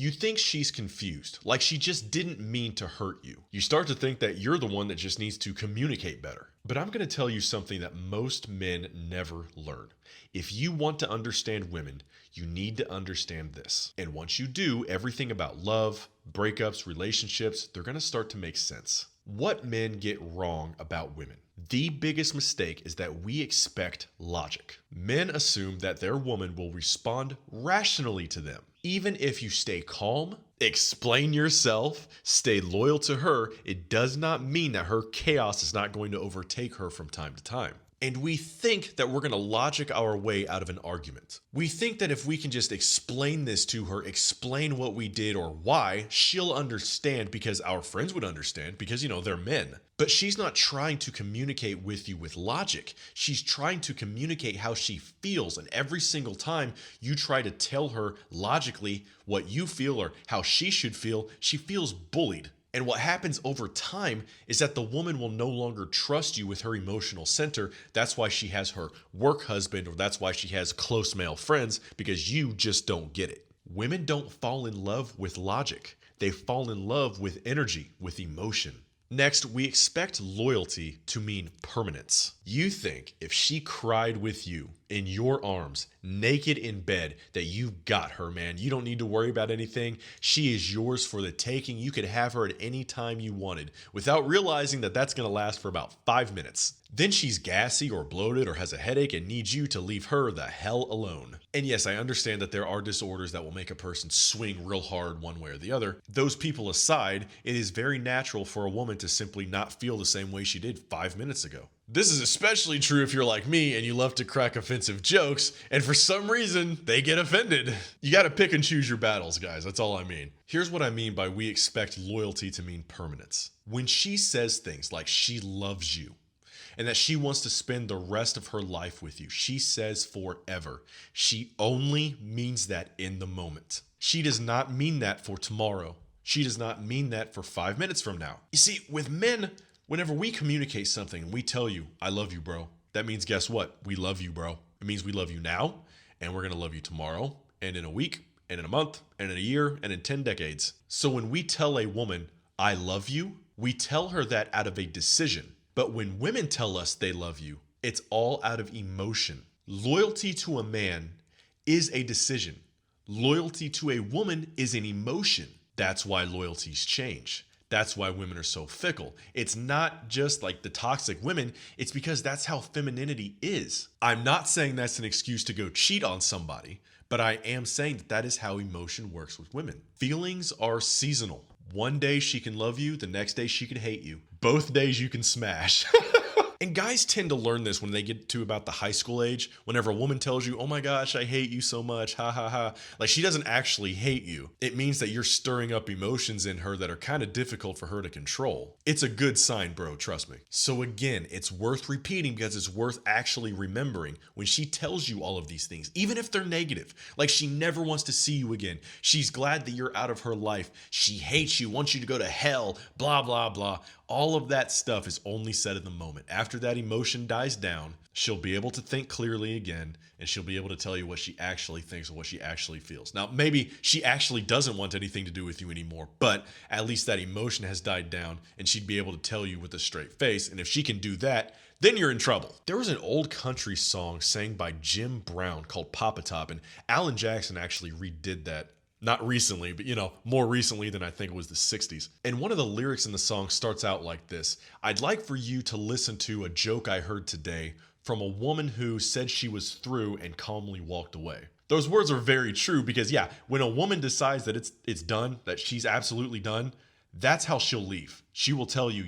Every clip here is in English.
You think she's confused, like she just didn't mean to hurt you. You start to think that you're the one that just needs to communicate better. But I'm going to tell you something that most men never learn. If you want to understand women, you need to understand this. And once you do, everything about love, breakups, relationships, they're going to start to make sense. What men get wrong about women? The biggest mistake is that we expect logic. Men assume that their woman will respond rationally to them. Even if you stay calm, explain yourself, stay loyal to her, it does not mean that her chaos is not going to overtake her from time to time. And we think that we're going to logic our way out of an argument. We think that if we can just explain this to her, explain what we did or why, she'll understand because our friends would understand because, they're men. But she's not trying to communicate with you with logic. She's trying to communicate how she feels. And every single time you try to tell her logically what you feel or how she should feel, she feels bullied. And what happens over time is that the woman will no longer trust you with her emotional center. That's why she has her work husband, or that's why she has close male friends, because you just don't get it. Women don't fall in love with logic. They fall in love with energy, with emotion. Next, we expect loyalty to mean permanence. You think if she cried with you in your arms, naked in bed, that you got her, man. You don't need to worry about anything. She is yours for the taking. You could have her at any time you wanted without realizing that that's going to last for about 5 minutes. Then she's gassy or bloated or has a headache and needs you to leave her the hell alone. And yes, I understand that there are disorders that will make a person swing real hard one way or the other. Those people aside, it is very natural for a woman to simply not feel the same way she did 5 minutes ago. This is especially true if you're like me and you love to crack offensive jokes, and for some reason, they get offended. You gotta pick and choose your battles, guys. That's all I mean. Here's what I mean by we expect loyalty to mean permanence. When she says things like she loves you, and that she wants to spend the rest of her life with you, she says forever. She only means that in the moment. She does not mean that for tomorrow. She does not mean that for 5 minutes from now. You see, with men, whenever we communicate something and we tell you, I love you, bro, that means guess what? We love you, bro. It means we love you now, and we're going to love you tomorrow, and in a week, and in a month, and in a year, and in 10 decades. So when we tell a woman, I love you, we tell her that out of a decision. But when women tell us they love you, it's all out of emotion. Loyalty to a man is a decision. Loyalty to a woman is an emotion. That's why loyalties change. That's why women are so fickle. It's not just like the toxic women. It's because that's how femininity is. I'm not saying that's an excuse to go cheat on somebody, but I am saying that that is how emotion works with women. Feelings are seasonal. One day she can love you, the next day she can hate you. Both days you can smash. And guys tend to learn this when they get to about the high school age. Whenever a woman tells you, oh my gosh, I hate you so much, ha ha ha. Like she doesn't actually hate you. It means that you're stirring up emotions in her that are kind of difficult for her to control. It's a good sign, bro, trust me. So again, it's worth repeating because it's worth actually remembering when she tells you all of these things, even if they're negative. Like she never wants to see you again. She's glad that you're out of her life. She hates you, wants you to go to hell, blah, blah, blah. All of that stuff is only said in the moment. After that emotion dies down, she'll be able to think clearly again, and she'll be able to tell you what she actually thinks and what she actually feels. Now, maybe she actually doesn't want anything to do with you anymore, but at least that emotion has died down, and she'd be able to tell you with a straight face. And if she can do that, then you're in trouble. There was an old country song sang by Jim Brown called Papa Top, and Alan Jackson actually redid that. Not recently, but more recently than I think it was the 60s. And one of the lyrics in the song starts out like this. I'd like for you to listen to a joke I heard today from a woman who said she was through and calmly walked away. Those words are very true because when a woman decides that it's done, that she's absolutely done, that's how she'll leave. She will tell you,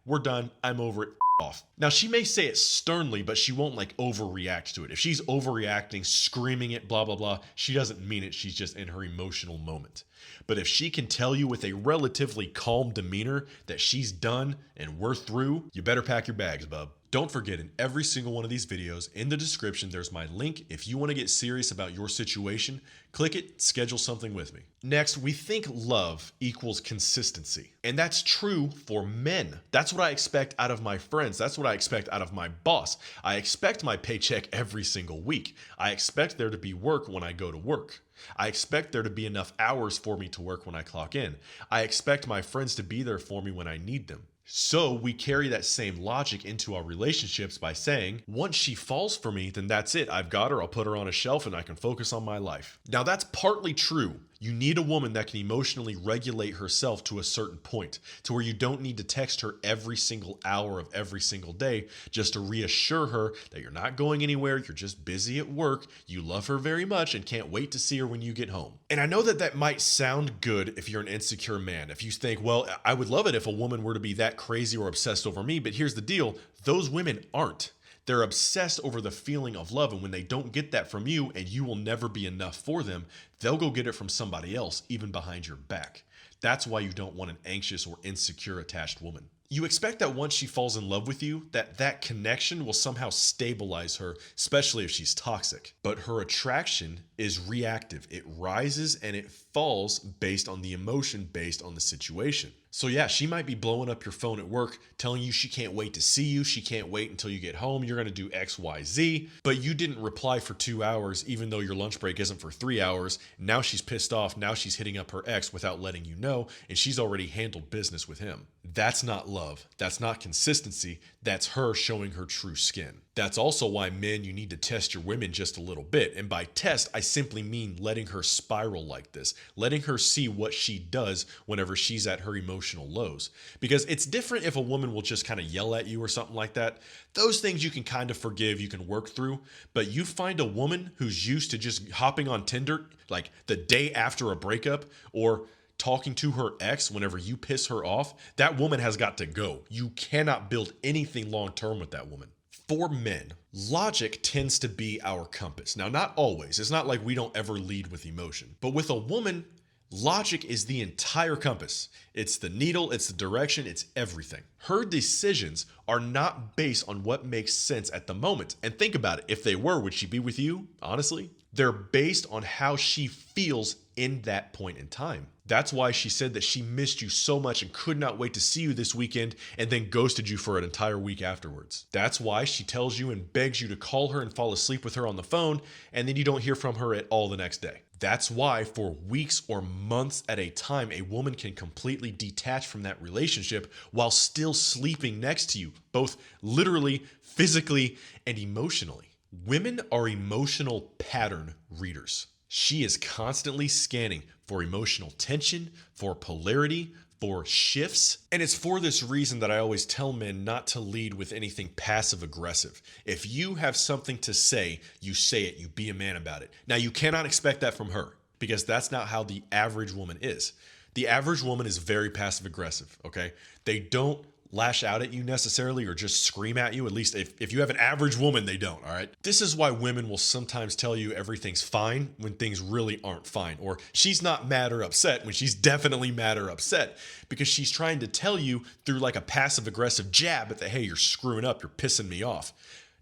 we're done, I'm over it, off. Now she may say it sternly, but she won't overreact to it. If she's overreacting, screaming it, blah, blah, blah, she doesn't mean it. She's just in her emotional moment. But if she can tell you with a relatively calm demeanor that she's done and we're through, you better pack your bags, bub. Don't forget, in every single one of these videos, in the description, there's my link. If you want to get serious about your situation, click it, schedule something with me. Next, we think love equals consistency. And that's true for men. That's what I expect out of my friends. That's what I expect out of my boss. I expect my paycheck every single week. I expect there to be work when I go to work. I expect there to be enough hours for me to work when I clock in. I expect my friends to be there for me when I need them. So we carry that same logic into our relationships by saying, once she falls for me, then that's it. I've got her. I'll put her on a shelf and I can focus on my life. Now that's partly true. You need a woman that can emotionally regulate herself to a certain point, to where you don't need to text her every single hour of every single day just to reassure her that you're not going anywhere, you're just busy at work, you love her very much and can't wait to see her when you get home. And I know that that might sound good if you're an insecure man. If you think, well, I would love it if a woman were to be that crazy or obsessed over me, but here's the deal, those women aren't. They're obsessed over the feeling of love, and when they don't get that from you and you will never be enough for them, they'll go get it from somebody else, even behind your back. That's why you don't want an anxious or insecure attached woman. You expect that once she falls in love with you, that connection will somehow stabilize her, especially if she's toxic. But her attraction is reactive. It rises and it falls based on the emotion, based on the situation. So yeah, she might be blowing up your phone at work, telling you she can't wait to see you. She can't wait until you get home. You're going to do X, Y, Z. But you didn't reply for 2 hours, even though your lunch break isn't for 3 hours. Now she's pissed off. Now she's hitting up her ex without letting you know. And she's already handled business with him. That's not love. That's not consistency. That's her showing her true skin. That's also why, men, you need to test your women just a little bit. And by test, I simply mean letting her spiral like this, letting her see what she does whenever she's at her emotional lows. Because it's different if a woman will just kind of yell at you or something like that. Those things you can kind of forgive, you can work through. But you find a woman who's used to just hopping on Tinder like the day after a breakup, or talking to her ex whenever you piss her off, that woman has got to go. You cannot build anything long term with that woman. For men, logic tends to be our compass. Now, not always. It's not like we don't ever lead with emotion. But with a woman, logic is the entire compass. It's the needle, it's the direction, it's everything. Her decisions are not based on what makes sense at the moment. And think about it. If they were, would she be with you? Honestly, they're based on how she feels in that point in time. That's why she said that she missed you so much and could not wait to see you this weekend, and then ghosted you for an entire week afterwards. That's why she tells you and begs you to call her and fall asleep with her on the phone, and then you don't hear from her at all the next day. That's why for weeks or months at a time, a woman can completely detach from that relationship while still sleeping next to you, both literally, physically, and emotionally. Women are emotional pattern readers. She is constantly scanning for emotional tension, for polarity, for shifts. And it's for this reason that I always tell men not to lead with anything passive aggressive. If you have something to say, you say it, you be a man about it. Now, you cannot expect that from her, because that's not how the average woman is. The average woman is very passive aggressive, okay? They don't lash out at you necessarily or just scream at you. At least if you have an average woman, they don't, all right? This is why women will sometimes tell you everything's fine when things really aren't fine, or she's not mad or upset when she's definitely mad or upset, because she's trying to tell you through like a passive aggressive jab that, hey, you're screwing up, you're pissing me off.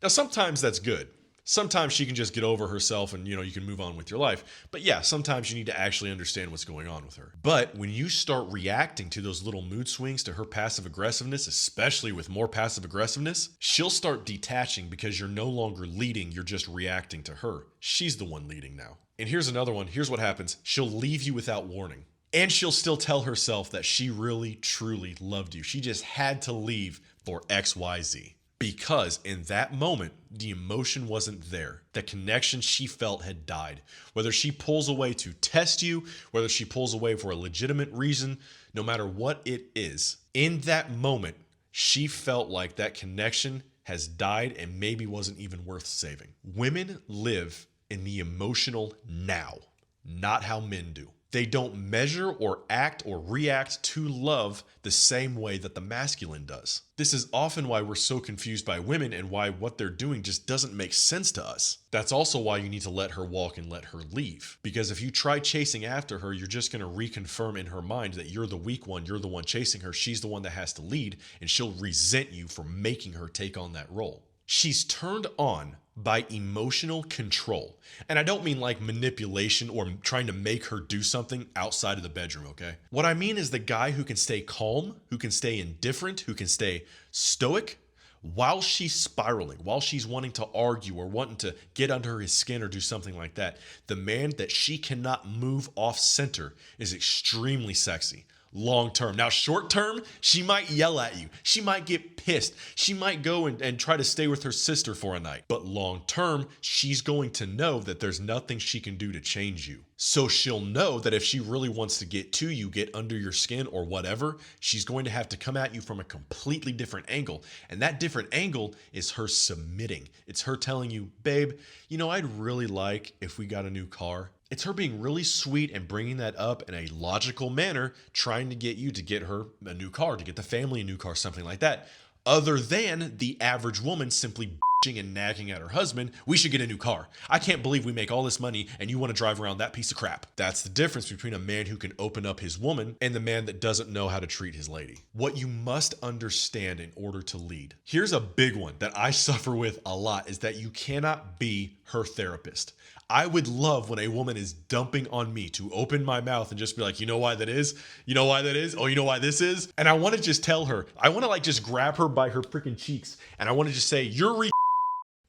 Now, sometimes that's good. Sometimes she can just get over herself and, you can move on with your life. But yeah, sometimes you need to actually understand what's going on with her. But when you start reacting to those little mood swings, to her passive aggressiveness, especially with more passive aggressiveness, she'll start detaching because you're no longer leading, you're just reacting to her. She's the one leading now. And here's another one. Here's what happens. She'll leave you without warning. And she'll still tell herself that she really, truly loved you. She just had to leave for XYZ. Because in that moment, the emotion wasn't there. The connection she felt had died. Whether she pulls away to test you, whether she pulls away for a legitimate reason, no matter what it is, in that moment, she felt like that connection has died and maybe wasn't even worth saving. Women live in the emotional now, not how men do. They don't measure or act or react to love the same way that the masculine does. This is often why we're so confused by women and why what they're doing just doesn't make sense to us. That's also why you need to let her walk and let her leave. Because if you try chasing after her, you're just going to reconfirm in her mind that you're the weak one, you're the one chasing her, she's the one that has to lead, and she'll resent you for making her take on that role. She's turned on by emotional control. And I don't mean like manipulation or trying to make her do something outside of the bedroom, okay? What I mean is the guy who can stay calm, who can stay indifferent, who can stay stoic while she's spiraling, while she's wanting to argue or wanting to get under his skin or do something like that. The man that she cannot move off center is extremely sexy. Long term. Now, short term, she might yell at you. She might get pissed. She might go and try to stay with her sister for a night. But long term, she's going to know that there's nothing she can do to change you. So she'll know that if she really wants to get to you, get under your skin or whatever, she's going to have to come at you from a completely different angle. And that different angle is her submitting. It's her telling you, babe, I'd really like if we got a new car. It's her being really sweet and bringing that up in a logical manner, trying to get you to get her a new car, to get the family a new car, something like that. Other than the average woman simply bitching and nagging at her husband, we should get a new car. I can't believe we make all this money and you want to drive around that piece of crap. That's the difference between a man who can open up his woman and the man that doesn't know how to treat his lady. What you must understand in order to lead. Here's a big one that I suffer with a lot is that you cannot be her therapist. I would love when a woman is dumping on me to open my mouth and just be like, you know why that is? You know why that is? Oh, you know why this is? And I want to just tell her, I want to just grab her by her freaking cheeks. And I want to just say, you're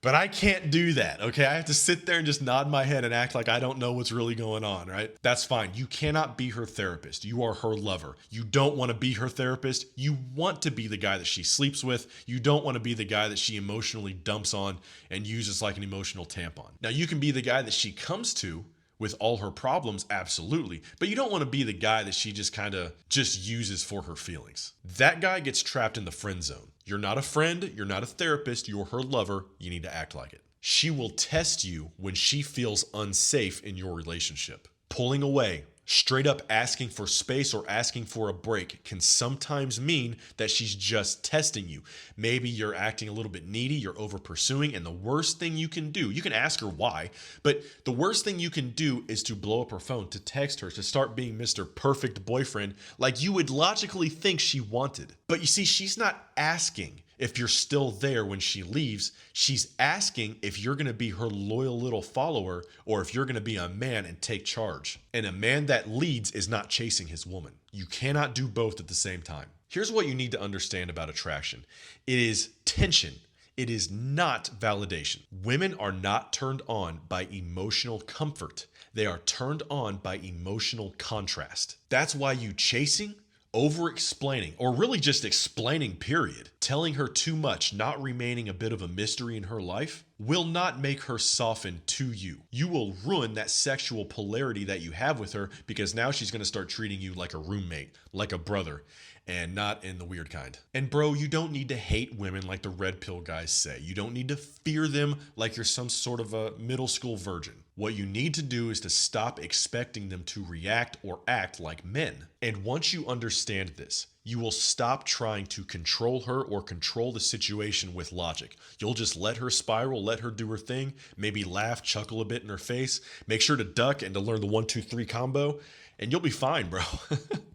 but I can't do that, okay? I have to sit there and just nod my head and act like I don't know what's really going on, right? That's fine. You cannot be her therapist. You are her lover. You don't want to be her therapist. You want to be the guy that she sleeps with. You don't want to be the guy that she emotionally dumps on and uses like an emotional tampon. Now, you can be the guy that she comes to with all her problems, absolutely. But you don't want to be the guy that she just kind of uses for her feelings. That guy gets trapped in the friend zone. You're not a friend, you're not a therapist, you're her lover, you need to act like it. She will test you when she feels unsafe in your relationship. Pulling away, straight up asking for space or asking for a break can sometimes mean that she's just testing you. Maybe you're acting a little bit needy, you're over pursuing, and the worst thing you can do, you can ask her why, but the worst thing you can do is to blow up her phone, to text her, to start being Mr. Perfect Boyfriend like you would logically think she wanted. But you see, she's not asking if you're still there when she leaves. She's asking if you're going to be her loyal little follower or if you're going to be a man and take charge. And a man that leads is not chasing his woman. You cannot do both at the same time. Here's what you need to understand about attraction. It is tension. It is not validation. Women are not turned on by emotional comfort. They are turned on by emotional contrast. That's why you chasing, over-explaining, or really just explaining, period, telling her too much, not remaining a bit of a mystery in her life, will not make her soften to you. You will ruin that sexual polarity that you have with her because now she's going to start treating you like a roommate, like a brother, and not in the weird kind. And bro, you don't need to hate women like the red pill guys say. You don't need to fear them like you're some sort of a middle school virgin. What you need to do is to stop expecting them to react or act like men. And once you understand this, you will stop trying to control her or control the situation with logic. You'll just let her spiral, let her do her thing, maybe laugh, chuckle a bit in her face, make sure to duck and to learn the 1, 2, 3 combo, and you'll be fine, bro.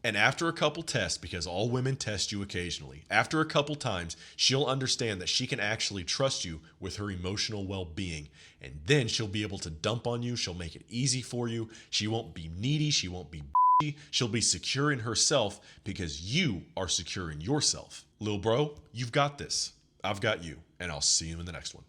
And after a couple tests, because all women test you occasionally, after a couple times, she'll understand that she can actually trust you with her emotional well-being. And then she'll be able to dump on you. She'll make it easy for you. She won't be needy. She won't be bitchy. She'll be secure in herself because you are secure in yourself. Lil bro, you've got this. I've got you. And I'll see you in the next one.